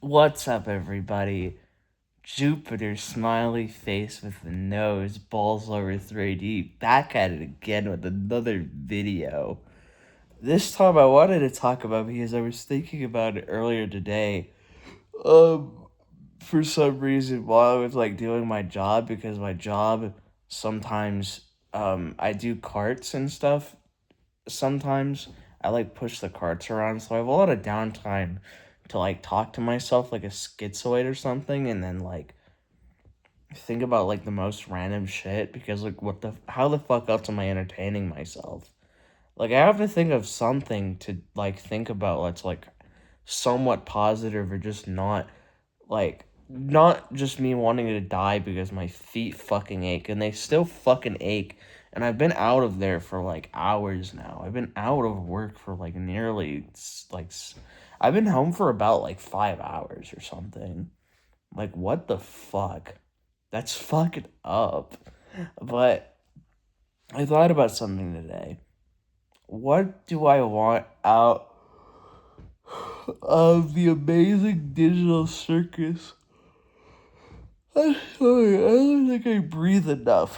What's up, everybody? Jupiter smiley face with the nose, balls over 3D, back at it again with another video. This time I wanted to talk about because I was thinking about it earlier today. Um, for some reason while I was doing my job, because my job sometimes I do carts and stuff. Sometimes I push the carts around, so I have a lot of downtime to talk to myself like a schizoid or something, and then think about the most random shit, because how the fuck else am I entertaining myself? I have to think of something to think about that's somewhat positive, or just not just me wanting to die because my feet fucking ache, and they still fucking ache. And I've been out of there for hours now. I've been out of work for nearly I've been home for about 5 hours or something. What the fuck? That's fucking up. But I thought about something today. What do I want out of the amazing digital circus? I'm sorry, I don't think I breathe enough.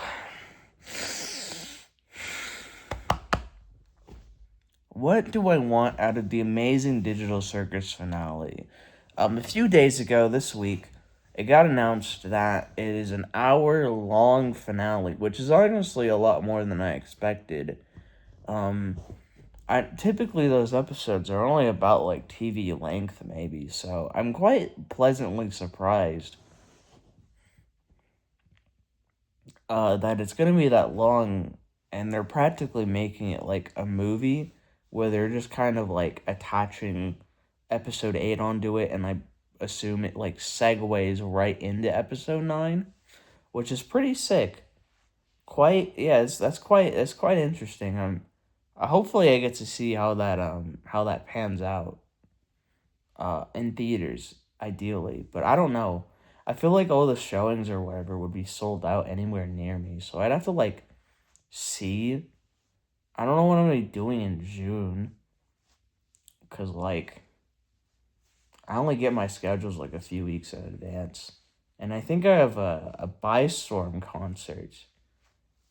What do I want out of the amazing digital circus finale? A few days ago this week, it got announced that it is an hour-long finale, which is honestly a lot more than I expected. I typically those episodes are only about TV length, maybe, so I'm quite pleasantly surprised that it's gonna be that long, and they're practically making it like a movie, where they're just kind of attaching episode 8 onto it, and I assume it segues right into episode 9, which is pretty sick. Quite, yeah, that's quite interesting. Hopefully I get to see how that pans out in theaters, ideally, but I don't know. I feel like all the showings or whatever would be sold out anywhere near me, so I'd have to see. I don't know what I'm gonna be doing in June, cause I only get my schedules a few weeks in advance, and I think I have a Storm concert.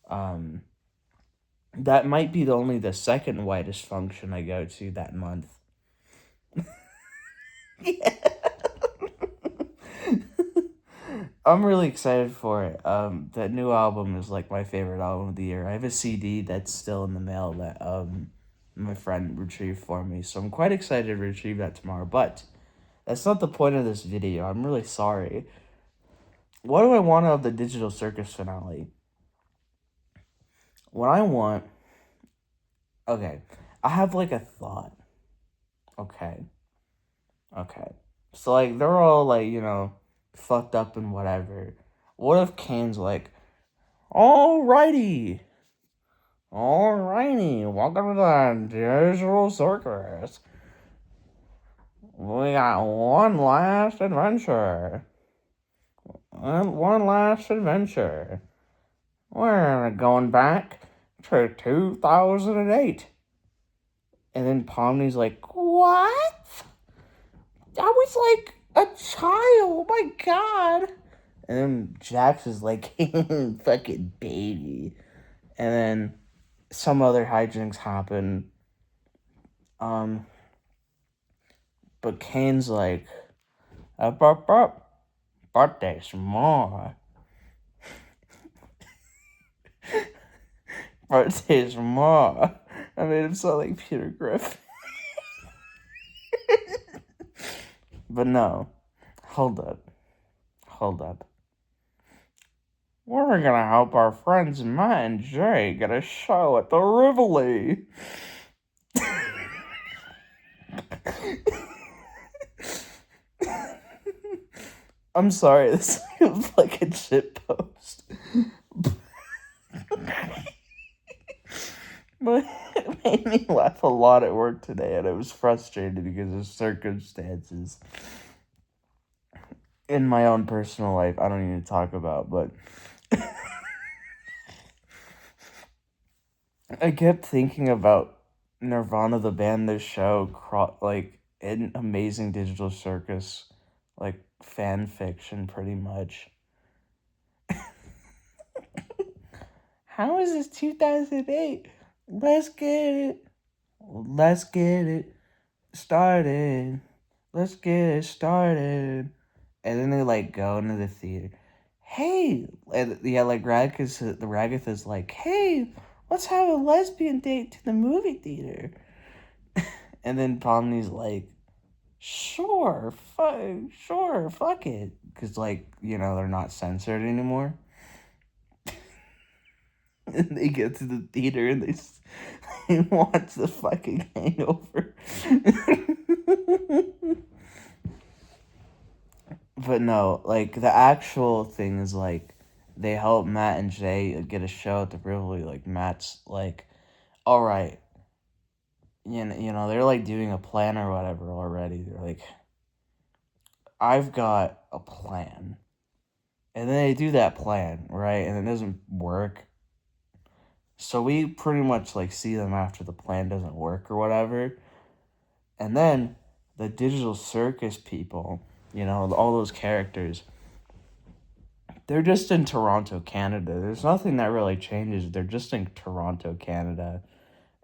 Um, that might be only the second whitest function I go to that month. Yeah. I'm really excited for it. That new album is my favorite album of the year. I have a CD that's still in the mail that my friend retrieved for me, so I'm quite excited to retrieve that tomorrow. But that's not the point of this video. I'm really sorry. What do I want out of the Digital Circus finale? What I want. Okay, I have a thought. Okay, okay. So they're all fucked up and whatever. What if Kane's alrighty. Alrighty, welcome to the digital circus. We got one last adventure. One last adventure. We're going back to 2008. And then Pomni's what? I was a child, oh my god. And then Jax is fucking baby. And then some other hijinks happen. But Kane's but there's more. But there's more. I made him sound like Peter Griffin. But no. Hold up. Hold up. We're gonna help our friends Matt and Jay get a show at the Rivoli. I'm sorry, this feels like a shit post. But it made me laugh a lot at work today, and I was frustrated because of circumstances in my own personal life I don't need to talk about, but I kept thinking about Nirvana the band, this show, in Amazing Digital Circus, like fan fiction, pretty much. How is this 2008? Let's get it. Let's get it started. Let's get it started. And then they like go into the theater. Hey, and, yeah, like Ragatha's like, hey, let's have a lesbian date to the movie theater. And then Pomni's like, sure, fuck it, because like they're not censored anymore. And they get to the theater and they watch the fucking Hangover. But no, like the actual thing is like they help Matt and Jay get a show at the Rivoli. Like Matt's like, all right, they're like doing a plan or whatever already. They're like, I've got a plan, and then they do that plan, right, and it doesn't work. So we pretty much like see them after the plan doesn't work or whatever, and then the digital circus people, all those characters. They're just in Toronto, Canada. There's nothing that really changes. They're just in Toronto, Canada.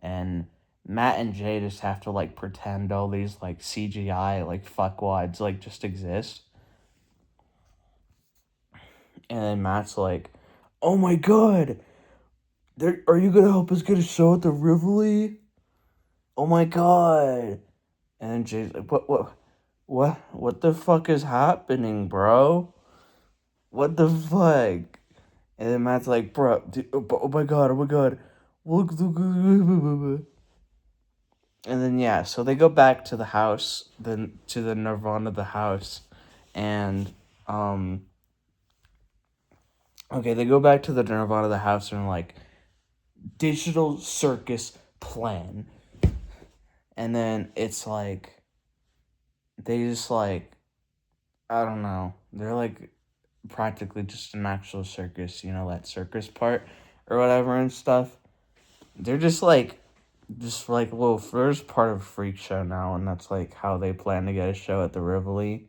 And Matt and Jay just have to like pretend all these like CGI like fuckwads like just exist. And then Matt's like, "Oh my god, are you gonna help us get a show at the Rivoli? Oh my god!" And then Jay's like, what the fuck is happening, bro? What the fuck?" And then Matt's like, "Bro, dude, oh my god, oh my god." And then yeah, so they go back to the house, then to the Nirvana the house, and okay, they go back to the Nirvana the house and like digital circus plan. And then it's like they just like I don't know. They're like practically just an actual circus, that circus part or whatever and stuff. They're just like well, first part of Freak Show now, and that's like how they plan to get a show at the Rivoli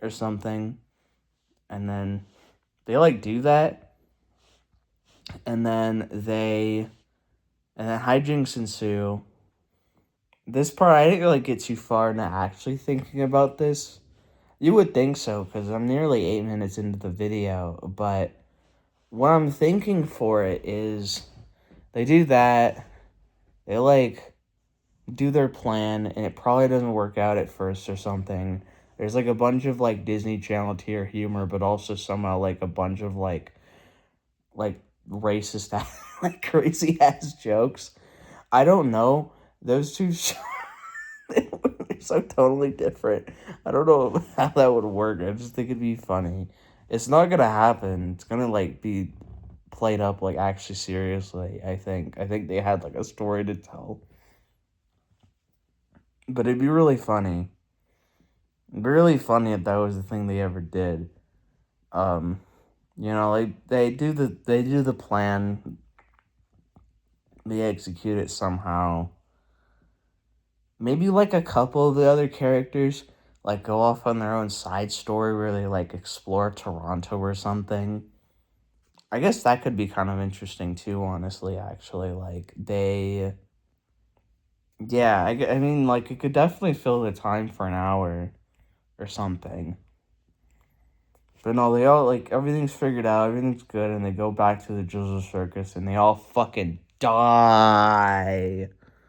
or something. And then they like do that, and then hijinks ensue. This part I didn't really get too far into actually thinking about this. You would think so, because I'm nearly 8 minutes into the video, but what I'm thinking for it is they do that, they like do their plan, and it probably doesn't work out at first or something. There's like a bunch of like Disney Channel tier humor, but also somehow like a bunch of like racist like crazy ass jokes. I don't know. Those two they're so totally different. I don't know how that would work. I just think it'd be funny. It's not gonna happen. It's gonna like be played up like actually seriously. I think they had like a story to tell. But it'd be really funny. Really funny if that was the thing they ever did. Like they do the plan. They execute it somehow. Maybe like a couple of the other characters like go off on their own side story where they like explore Toronto or something. I guess that could be kind of interesting too, honestly, actually. Like yeah, I mean, like it could definitely fill the time for an hour or something. But no, they all like everything's figured out, everything's good, and they go back to the Jizzle Circus and they all fucking die.